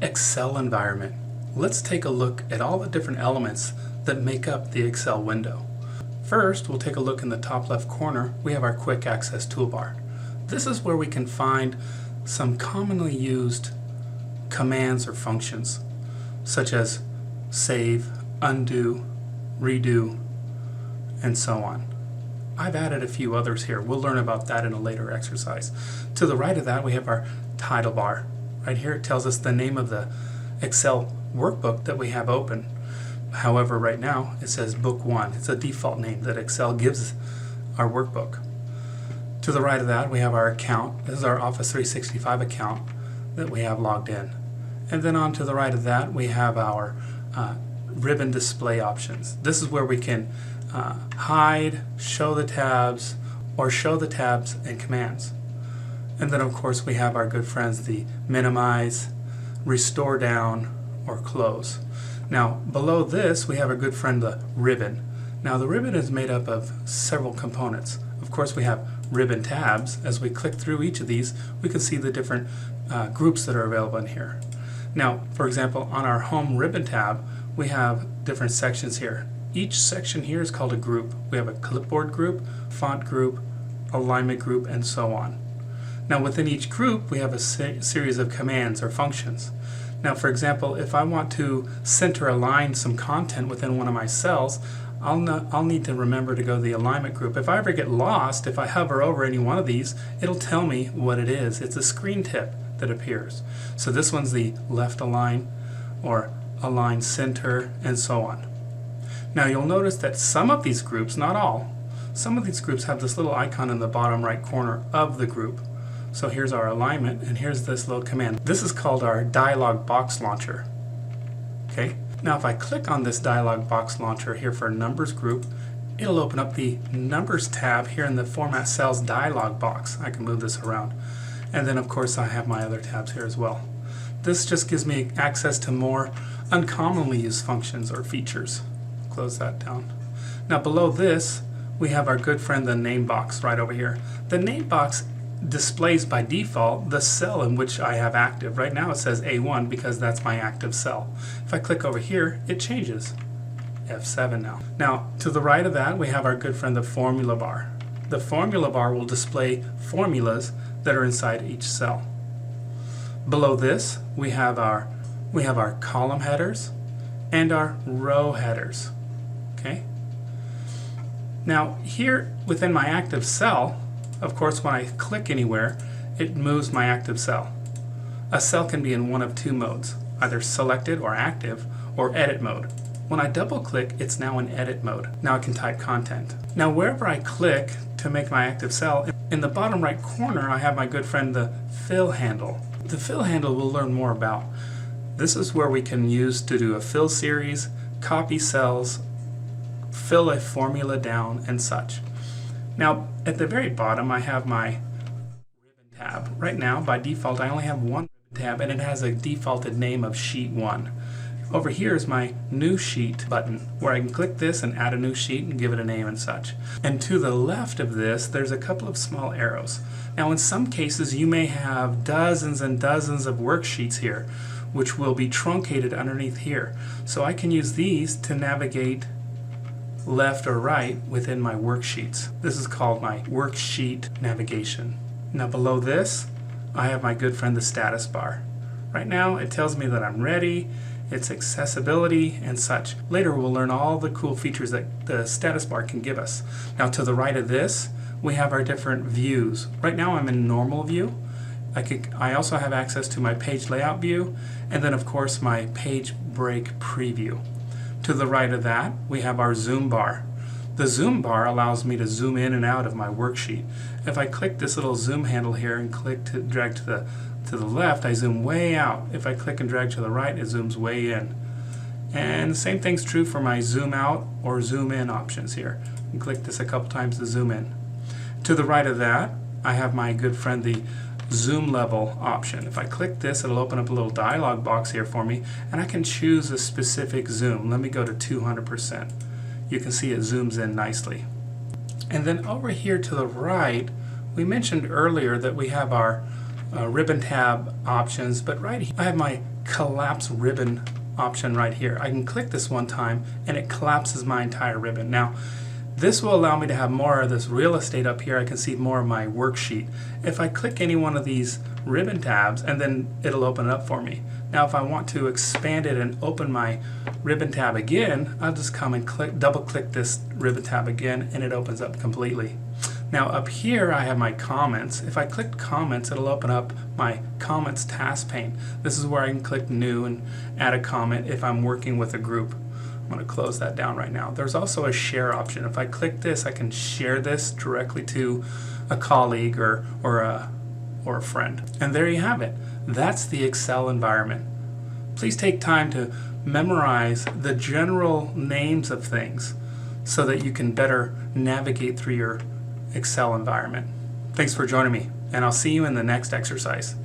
Excel environment. Let's take a look at all the different elements that make up the Excel window. First, we'll take a look in the top left corner. We have our quick access toolbar. This is where we can find some commonly used commands or functions, such as save, undo, redo, and so on. I've added a few others here. We'll learn about that in a later exercise. To the right of that, we have our title bar. Right here it tells us the name of the Excel workbook that we have open. However, right now it says Book 1. It's a default name that Excel gives our workbook. To the right of that, we have our account. This is our Office 365 account that we have logged in. And then on to the right of that, we have our ribbon display options. This is where we can hide, show the tabs, or show the tabs and commands. And then of course we have our good friends, the minimize, restore down, or close. Now below this we have our good friend, the ribbon. Now the ribbon is made up of several components. Of course we have ribbon tabs. As we click through each of these, we can see the different groups that are available in here. Now, for example, on our home ribbon tab, we have different sections here. Each section here is called a group. We have a clipboard group, font group, alignment group, and so on. Now within each group we have a series of commands or functions. Now for example, if I want to center align some content within one of my cells, I'll need to remember to go to the alignment group. If I ever get lost, if I hover over any one of these, it'll tell me what it is. It's a screen tip that appears. So this one's the left align or align center and so on. Now you'll notice that some of these groups, not all, some of these groups have this little icon in the bottom right corner of the group. So here's our alignment and here's this little command. This is called our dialog box launcher. Okay. Now if I click on this dialog box launcher here for numbers group, it'll open up the numbers tab here in the format cells dialog box. I can move this around. And then of course I have my other tabs here as well. This just gives me access to more uncommonly used functions or features. Close that down. Now below this we have our good friend the name box right over here. The name box displays by default the cell in which I have active. Right now it says A1 because that's my active cell. If I click over here, it changes. F7 now. Now to the right of that we have our good friend the formula bar. The formula bar will display formulas that are inside each cell. Below this we have our column headers and our row headers. Okay? Now here within my active cell, of course when I click anywhere, it moves my active cell. A cell can be in one of two modes, either selected or active, or edit mode. When I double click, it's now in edit mode. Now I can type content. Now wherever I click to make my active cell, in the bottom right corner I have my good friend the fill handle. The fill handle we'll learn more about. This is where we can use to do a fill series, copy cells, fill a formula down, and such. Now at the very bottom I have my ribbon tab. Right now by default I only have one ribbon tab and it has a defaulted name of sheet 1. Over here is my new sheet button where I can click this and add a new sheet and give it a name and such. And to the left of this there's a couple of small arrows. Now in some cases you may have dozens and dozens of worksheets here which will be truncated underneath here. So I can use these to navigate left or right within my worksheets. This is called my worksheet navigation. Now below this I have my good friend the status bar. Right now it tells me that I'm ready, its accessibility and such. Later we'll learn all the cool features that the status bar can give us. Now to the right of this we have our different views. Right now I'm in normal view. I also have access to my page layout view and then of course my page break preview. To the right of that we have our zoom bar. The zoom bar allows me to zoom in and out of my worksheet. If I click this little zoom handle here and drag to the left, I zoom way out. If I click and drag to the right, it zooms way in. And the same thing's true for my zoom out or zoom in options here. And click this a couple times to zoom in. To the right of that I have my good friend the zoom level option. If I click this, it'll open up a little dialog box here for me and I can choose a specific zoom. Let me go to 200%. You can see it zooms in nicely. And then over here to the right, we mentioned earlier that we have our ribbon tab options, but right here I have my collapse ribbon option right here. I can click this one time and it collapses my entire ribbon. Now this will allow me to have more of this real estate up here. I can see more of my worksheet. If I click any one of these ribbon tabs, and then it'll open it up for me. Now if I want to expand it and open my ribbon tab again, I'll just come and double click this ribbon tab again and it opens up completely. Now up here I have my comments. If I click comments, it'll open up my comments task pane. This is where I can click new and add a comment if I'm working with a group. I'm going to close that down right now. There's also a share option. If I click this, I can share this directly to a colleague or a friend. And there you have it. That's the Excel environment. Please take time to memorize the general names of things so that you can better navigate through your Excel environment. Thanks for joining me, and I'll see you in the next exercise.